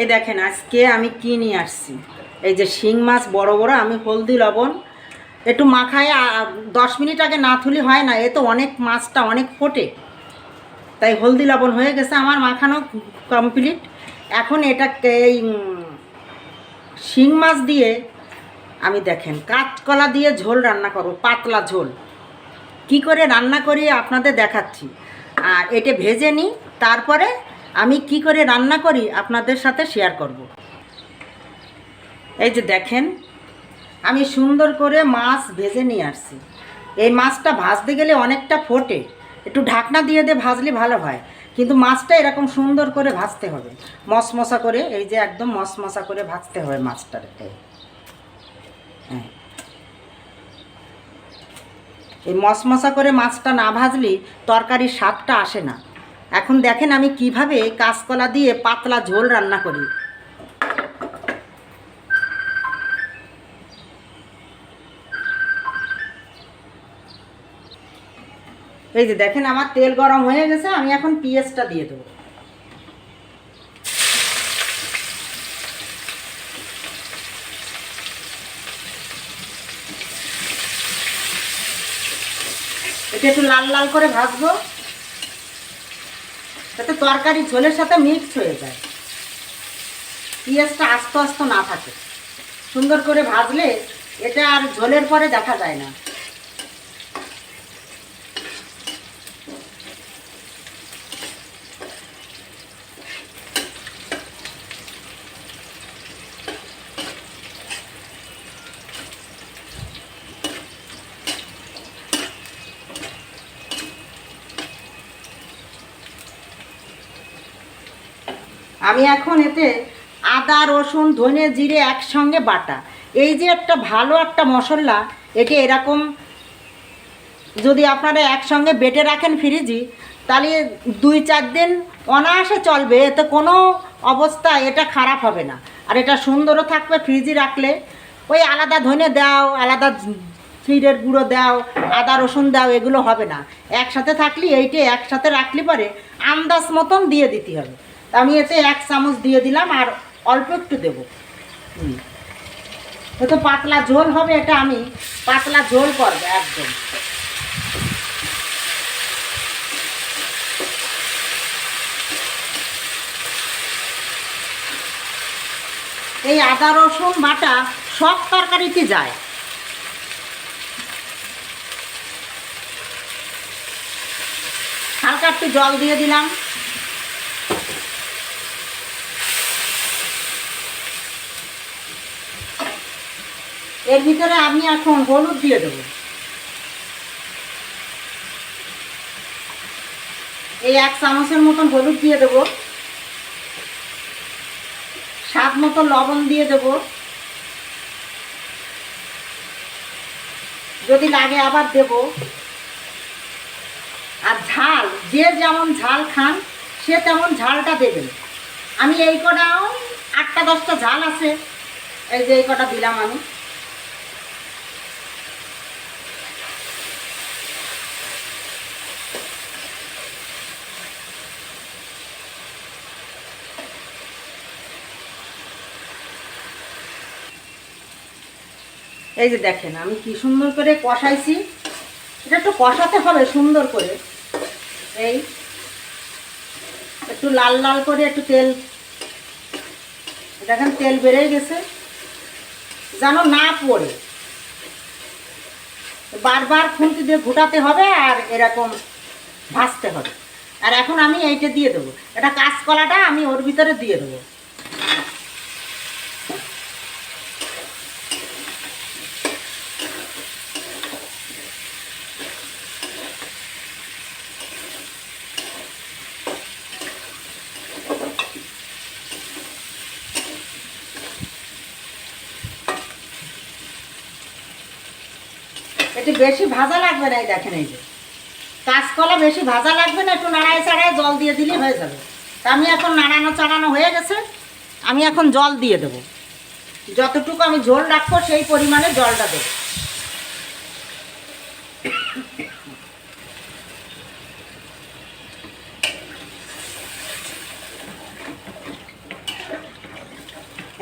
এই দেখেন আজকে আমি কি নিয়ে আসছি। এই যে শিং মাছ বড় বড়, আমি হলদি লবণ একটু মাখায় 10 মিনিট আগে না থুলি হয় না, এ তো অনেক মাছটা অনেক ফোটে, তাই হলদি লবণ হয়ে গেছে আমার মাখানো কমপ্লিট। এখন এটাকে এই শিং মাছ দিয়ে আমি দেখেন কাঁচকলা দিয়ে ঝোল রান্না করব, পাতলা ঝোল। কি করে রান্না করি আপনাদের দেখাচ্ছি, আর এটা ভেজে নিই, তারপরে আমি কি করে রান্না করি আপনাদের সাথে শেয়ার করব। এই যে দেখেন আমি সুন্দর করে মাছ ভেজে নিয়ে আসছি। এই মাছটা ভাজতে গেলে অনেকটা ফোটে, একটু ঢাকনা দিয়ে ভাজলে ভালো হয়, কিন্তু মাছটা এরকম সুন্দর করে ভাজতে হবে, মশমশা করে। এই যে একদম মশমশা করে ভাজতে হবে মাছটাকে। হ্যাঁ, এই মশমশা করে মাছটা না ভাজলে তরকারির স্বাদটা আসে না। এখন দেখেন আমি কিভাবে কাঁচকলা দিয়ে পাতলা ঝোল রান্না করি। এই যে দেখেন আমার তেল গরম হয়ে গেছে, আমি এখন পেঁয়াজটা দিয়ে দেবো। এটা একটু লাল লাল করে ভাজবো, যাতে তরকারি ঝোলের সাথে মিক্স হয়ে যায়, পেঁয়াজটা আস্তে আস্তে না থাকে। সুন্দর করে ভাজলে এটা আর ঝোলের পরে দেখা যায় না। আমি এখন এতে আদা রসুন ধনে জিরে একসঙ্গে বাটা, এই যে একটা ভালো একটা মশলা, এটা এরকম যদি আপনারা একসঙ্গে বেটে রাখেন ফ্রিজে, তাহলে 2-4 দিন অনায়াসে চলবে, এতে কোনো অবস্থায় এটা খারাপ হবে না, আর এটা সুন্দরও থাকবে ফ্রিজে রাখলে। ওই আলাদা ধনে দাও, আলাদা জিরের গুঁড়ো দাও, আদা রসুন দাও, এগুলো হবে না। একসাথে থাকলে এইটা একসাথে রাখলে পরে আন্দাজ মতন দিয়ে দিতে হবে। আমি এতে 1 চামচ দিয়ে দিলাম, আর অল্প একটু দেবো। তো পাতলা ঝোল হবে, এটা আমি পাতলা ঝোল করবো একদম। এই আদা রসুন বাটা সব তরকারিতে যায়। হালকা একটু জল দিয়ে দিলাম। এর ভিতরে আমি এখন হলুদ দিয়ে দেবো। এই 1 চামচের মতন হলুদ দিয়ে দেবো, স্বাদ মতো লবণ দিয়ে দেবো, যদি লাগে আবার দেব। আর ঝাল যে যেমন ঝাল খান সে তেমন ঝালটা দেবেন। আমি এই কটা 8টা-10টা ঝাল আছে, এই যে এই কটা দিলাম আমি। এই যে দেখেন আমি কি সুন্দর করে কষাইছি, এটা একটু কষাতে হবে সুন্দর করে। এই একটু লাল লাল করে একটু তেল, দেখেন তেল বেড়ে গেছে, যেন না পড়ে, বারবার খুন্তি দিয়ে ঘুটাতে হবে আর এরকম ভাজতে হবে। আর এখন আমি এইটা দিয়ে দেবো, এটা কাঁচকলাটা আমি ওর ভিতরে দিয়ে দেবো। এটি বেশি ভাজা লাগবে না, এই দেখেন এই যে কাঁচকলা বেশি ভাজা লাগবে না, একটু নাড়ায় চাড়ায় জল দিয়ে দিলে হয়ে যাবে। তা আমি এখন নাড়ানো চাড়ানো হয়ে গেছে, আমি এখন জল দিয়ে দেবো। যতটুকু আমি ঝোল রাখবো সেই পরিমাণে জলটা দেবো।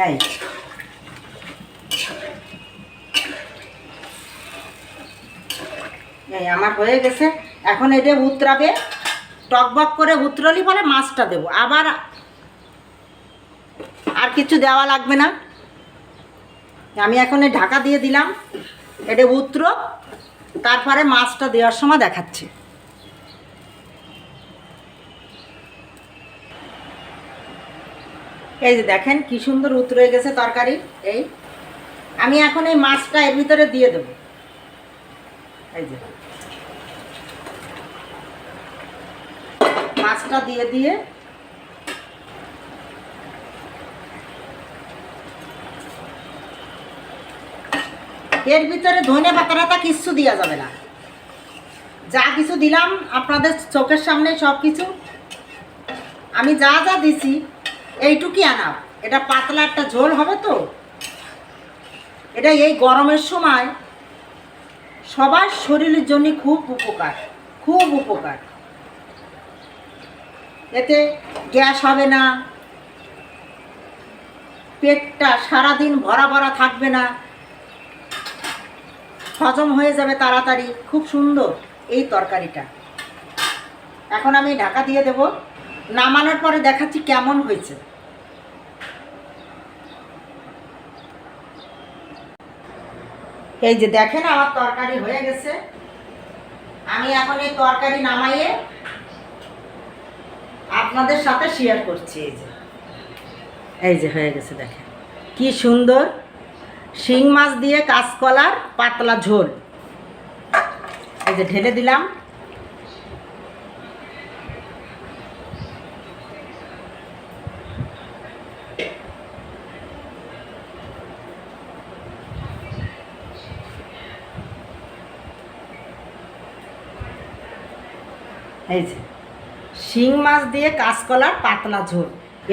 এই এই আমার হয়ে গেছে। এখন এটা উতরাবে, টকবক করে উতরলি পরে মাছটা দেবো। আবার আর কিছু দেওয়া লাগবে না। আমি এখন এই ঢাকা দিয়ে দিলাম, এটা উতরো, তারপরে মাছটা দেওয়ার সময় দেখাচ্ছি। এই যে দেখেন কি সুন্দর উতরে গেছে তরকারি। এই আমি এখন এই মাছটা এর ভিতরে দিয়ে দেব। এই যে মাছটা দিয়ে দিয়ে এর ভিতরে ধনে পাতা কিচ্ছু দেওয়া যাবে না। যা কিছু দিলাম আপনাদের চোখের সামনে সব কিছু আমি যা যা দিছি এইটুকুই আনা। এটা পাতলা একটা ঝোল হবে তো, এটা এই গরমের সময় সবার শরীরের জন্য খুব উপকার, খুব উপকার। এতে গ্যাস হবে না, পেটটা সারাদিন ভরা ভরা থাকবে না, হজম হয়ে যাবে তাড়াতাড়ি। খুব সুন্দর এই তরকারিটা। এখন আমি ঢাকা দিয়ে দেব, নামানোর পরে দেখাচ্ছি কেমন হয়েছে। এই যে দেখেন আমার তরকারি হয়ে গেছে। আমি এখন এই তরকারি নামাইয়ে আপনাদের সাথে শেয়ার করছি। এই যে হয়ে গেছে, দেখেন কি সুন্দর শিং মাছ দিয়ে কাঁচকলার পাতলা ঝোল। এই যে ঢেলে দিলাম। এই যে শিং মাছ দিয়ে কাঁচকলার পাতলা ঝোল।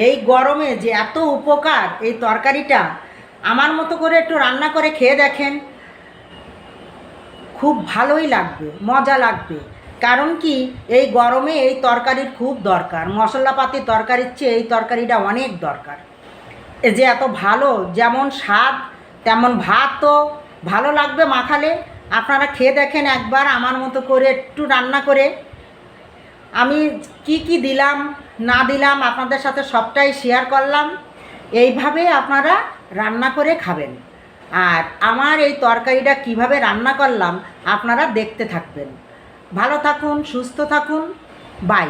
এই গরমে যে এত উপকার এই তরকারিটা, আমার মতো করে একটু রান্না করে খেয়ে দেখেন, খুব ভালোই লাগবে, মজা লাগবে। কারণ কি এই গরমে এই তরকারির খুব দরকার। মশলাপাতি তরকারির চেয়ে এই তরকারিটা অনেক দরকার। এই যে এত ভালো, যেমন স্বাদ তেমন ভাতও ভালো লাগবে মাখালে। আপনারা খেয়ে দেখেন একবার আমার মতো করে একটু রান্না করে। আমি কি কি দিলাম না দিলাম আপনাদের সাথে সবটাই শেয়ার করলাম। এইভাবে আপনারা রান্না করে খাবেন। আর আমার এই তরকারিটা কিভাবে রান্না করলাম আপনারা দেখতে থাকবেন। ভালো থাকুন, সুস্থ থাকুন, বাই।